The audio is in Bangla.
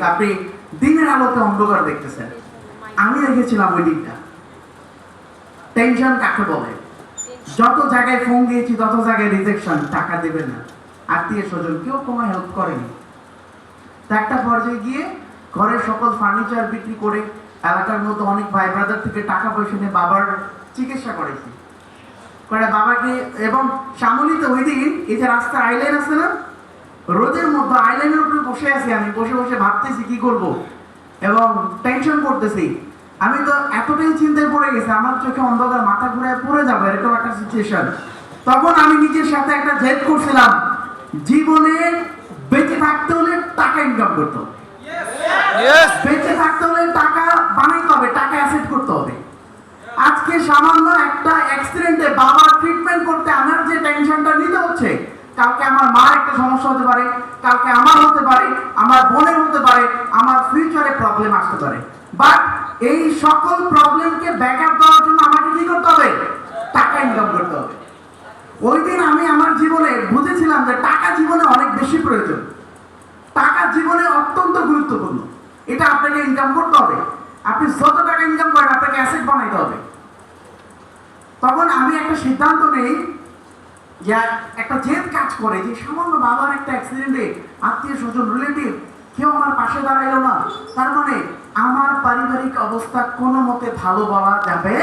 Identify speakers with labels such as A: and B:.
A: আপনি দিনের আলোতে অন্ধকার দেখতেছেন। আমি দেখেছিলাম ওই দিনটা। টেনশন কাকে বলে? যত জায়গায় ফোন দিয়েছি তত জায়গায় রিজেকশন, টাকা দেবে না, আত্মীয় স্বজন কেউ কোনো হেল্প করেনি। একটা পর্যায়ে গিয়ে ঘরের সকল ফার্নিচার বিক্রি করে এলাকার মতো অনেক ভাই ব্রাদার থেকে টাকা পয়সা নিয়ে বাবার চিকিৎসা করেছি করে বাবাকে। এবং সামলিত ওই দিন এই যে রাস্তার আইল্যান্ড আছে না, রোদের মধ্যে আইল্যান্ডের উপরে বসে আছি, আমি বসে বসে ভাবতেছি কি করব এবং টেনশন করতেছি। আমি তো এতটাই চিন্তায় পড়ে গেছি, আমার চোখে অন্ধকার, মাথা ঘুরে পড়ে যাবে এরকম একটা সিচুয়েশন। তখন আমি নিজের সাথে একটা জেদ করছিলাম, জীবনে বেঁচে থাকতে হলে টাকা ইনকাম করতে হবে, বেঁচে থাকতে হলে টাকা বানাইতে হবে, টাকা অ্যাসেট করতে হবে। আজকে সামান্য একটা অ্যাক্সিডেন্টে বাবার ট্রিটমেন্ট করতে আমার যে টেনশনটা নিতে হচ্ছে, কালকে আমার মার একটা সমস্যা হতে পারে, কালকে আমার হতে পারে, আমার বোনের হতে পারে, আমার ফিউচারে প্রবলেম আসতে পারে। বাট এই সকল প্রবলেমকে ব্যাকআপ দেওয়ার জন্য আমাকে কি করতে হবে? টাকা ইনকাম করতে হবে। ওই দিন আমি আমার জীবনে বুঝেছিলাম যে টাকা জীবনে অনেক বেশি প্রয়োজন, টাকা জীবনে অত্যন্ত গুরুত্বপূর্ণ। এটা আপনাকে ইনকাম করতে হবে। আপনি যত টাকা ইনকাম করেন আপনাকে অ্যাসেট বানাইতে হবে। তখন আমি একটা সিদ্ধান্ত নেই, যে একটা জেদ কাজ করে যে সামান্য বাবার একটা অ্যাক্সিডেন্টে আত্মীয় স্বজন রিলেটিভ কেউ আমার পাশে দাঁড়াইলো না, তার মানে আমার পারিবারিক অবস্থা কোনো মতে ভালো বলা যাবে